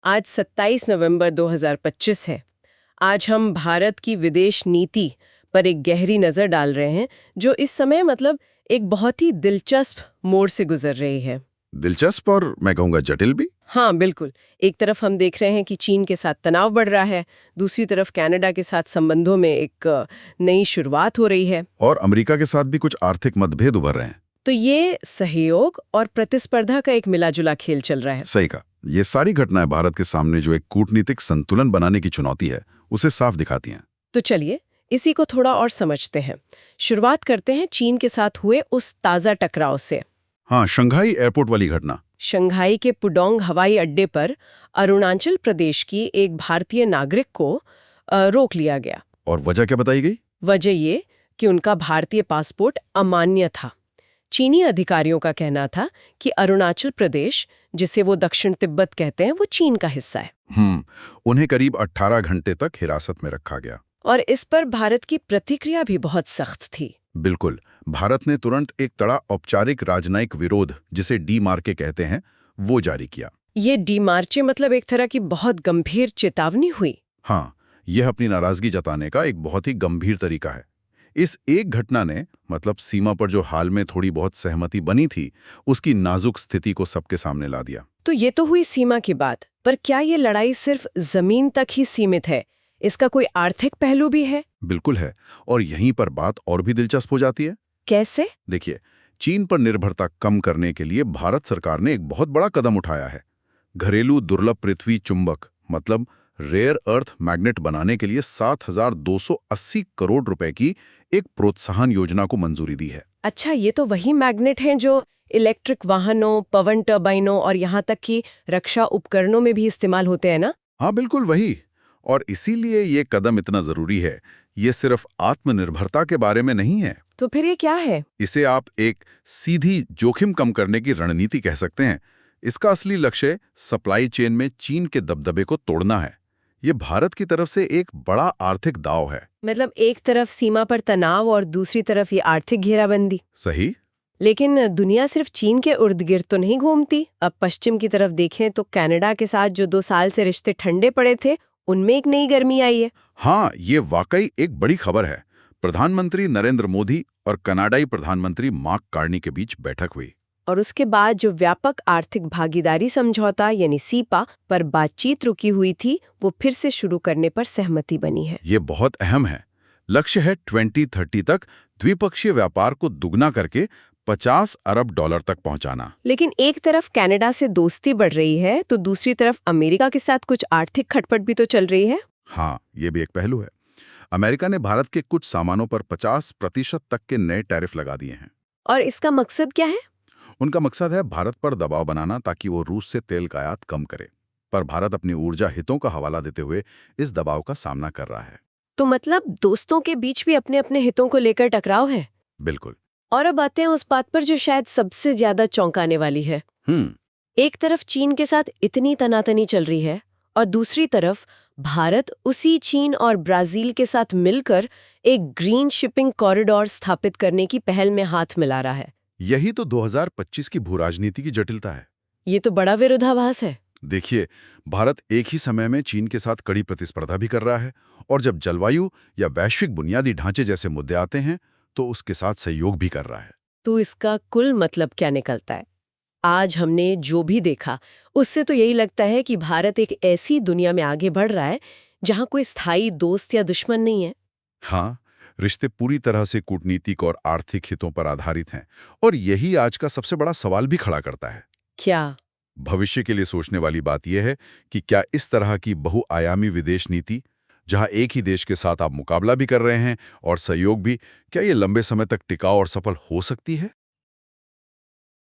आज 27 नवंबर 2025 है। आज हम भारत की विदेश नीति पर एक गहरी नज़र डाल रहे हैं, जो इस समय एक बहुत ही दिलचस्प मोड़ से गुजर रही है। दिलचस्प और मैं कहूँगा जटिल भी। हाँ, बिल्कुल। एक तरफ हम देख रहे हैं कि चीन के साथ तनाव बढ़ रहा है, दूसरी तरफ कनाडा के साथ संबंधों में एक नई शुरुआत हो रही है। और अमेरिका के साथ भी कुछ आर्थिक मतभेद उभर रहे हैं। तो ये सहयोग और प्रतिस्पर्धा का एक मिला-जुला खेल चल रहा है। सही कहा। ये सारी घटनाएं भारत के सामने जो एक कूटनीतिक संतुलन बनाने की चुनौती है, उसे साफ दिखाती हैं। तो चलिए इसी को थोड़ा और समझते हैं। शुरुआत करते हैं चीन के साथ हुए उस ताज़ा टकराव से। हाँ, शंघाई एयरपोर्ट वाली घटना। शंघाई के पुडोंग हवाई अड्डे पर अरुणाचल प्रदेश की एक भारतीय नागरिक को रोक लिया गया। और वजह क्या बताई गई? वजह ये कि उनका भारतीय पासपोर्ट अमान्य था। चीनी अधिकारियों का कहना था कि अरुणाचल प्रदेश, जिसे वो दक्षिण तिब्बत कहते हैं, वो चीन का हिस्सा है। उन्हें करीब 18 घंटे तक हिरासत में रखा गया। और इस पर भारत की प्रतिक्रिया भी बहुत सख्त थी। बिल्कुल। भारत ने तुरंत एक कड़ा औपचारिक राजनयिक विरोध, जिसे डीमार्के कहते हैं, वो जारी किया। ये डीमार्चे एक तरह की बहुत गंभीर चेतावनी हुई। हाँ, यह अपनी नाराजगी जताने का एक बहुत ही गंभीर तरीका है। इस एक घटना ने सीमा पर जो हाल में थोड़ी बहुत सहमति बनी थी, उसकी नाजुक स्थिति को सबके सामने ला दिया। तो ये तो हुई सीमा की बात, पर क्या ये लड़ाई सिर्फ जमीन तक ही सीमित है? इसका कोई आर्थिक पहलू भी है? बिल्कुल है। और यहीं पर बात और भी दिलचस्प हो जाती है। कैसे? देखिए, चीन पर निर्भरता कम करने के लिए भारत सरकार ने एक बहुत बड़ा कदम उठाया है। घरेलू दुर्लभ पृथ्वी चुंबक रेयर अर्थ मैग्नेट बनाने के लिए 7,280 करोड़ रुपए की एक प्रोत्साहन योजना को मंजूरी दी है। अच्छा, ये तो वही मैग्नेट हैं जो इलेक्ट्रिक वाहनों, पवन टर्बाइनों और यहाँ तक कि रक्षा उपकरणों में भी इस्तेमाल होते हैं ना? हाँ, बिल्कुल वही। और इसीलिए ये कदम इतना जरूरी है। ये सिर्फ आत्मनिर्भरता के बारे में नहीं है। तो फिर ये क्या है? इसे आप एक सीधी जोखिम कम करने की रणनीति कह सकते हैं। इसका असली लक्ष्य सप्लाई चेन में चीन के दबदबे को तोड़ना है। ये भारत की तरफ से एक बड़ा आर्थिक दाव है। एक तरफ सीमा पर तनाव और दूसरी तरफ ये आर्थिक घेराबंदी। सही। लेकिन दुनिया सिर्फ चीन के इर्द गिर्द तो नहीं घूमती। अब पश्चिम की तरफ देखें तो कनाडा के साथ जो 2 साल से रिश्ते ठंडे पड़े थे, उनमें एक नई गर्मी आई है। हाँ, ये वाकई एक बड़ी खबर है। प्रधानमंत्री नरेंद्र मोदी और कनाडाई प्रधानमंत्री मार्क कार्नी के बीच बैठक हुई। और उसके बाद जो व्यापक आर्थिक भागीदारी समझौता यानी सीपा पर बातचीत रुकी हुई थी, वो फिर से शुरू करने पर सहमति बनी है। ये बहुत अहम है। लक्ष्य है 2030 तक द्विपक्षीय व्यापार को दुगना करके 50 अरब डॉलर तक पहुंचाना। लेकिन एक तरफ कनाडा से दोस्ती बढ़ रही है, तो दूसरी तरफ अमेरिका के साथ कुछ आर्थिक खटपट भी तो चल रही है। हाँ, ये भी एक पहलू है। अमेरिका ने भारत के कुछ सामानों पर 50% तक के नए टैरिफ लगा दिए हैं। और इसका मकसद क्या है? उनका मकसद है भारत पर दबाव बनाना, ताकि वो रूस से तेल का आयात कम करे। पर भारत अपनी ऊर्जा हितों का हवाला देते हुए इस दबाव का सामना कर रहा है। तो दोस्तों के बीच भी अपने अपने हितों को लेकर टकराव है। बिल्कुल। और अब आते हैं उस बात पर जो शायद सबसे ज्यादा चौंकाने वाली है। एक तरफ चीन के साथ इतनी तनातनी चल रही है और दूसरी तरफ भारत उसी चीन और ब्राजील के साथ मिलकर एक ग्रीन शिपिंग कॉरिडोर स्थापित करने की पहल में हाथ मिला रहा है। यही तो 2025 की भूराजनीति की जटिलता है। ये तो बड़ा विरोधाभास है। देखिए, भारत एक ही समय में चीन के साथ कड़ी प्रतिस्पर्धा भी कर रहा है, और जब जलवायु या वैश्विक बुनियादी ढांचे जैसे मुद्दे आते हैं, तो उसके साथ सहयोग भी कर रहा है। तो इसका कुल मतलब क्या निकलता है? आज हमने जो भी देखा, उससे तो यही लगता है कि भारत एक ऐसी दुनिया में आगे बढ़ रहा है जहां कोई स्थायी दोस्त या दुश्मन नहीं है। हाँ, रिश्ते पूरी तरह से कूटनीतिक और आर्थिक हितों पर आधारित हैं, और यही आज का सबसे बड़ा सवाल भी खड़ा करता है। क्या? भविष्य के लिए सोचने वाली बात यह है कि क्या इस तरह की बहुआयामी विदेश नीति, जहां एक ही देश के साथ आप मुकाबला भी कर रहे हैं और सहयोग भी, क्या ये लंबे समय तक टिकाऊ और सफल हो सकती है?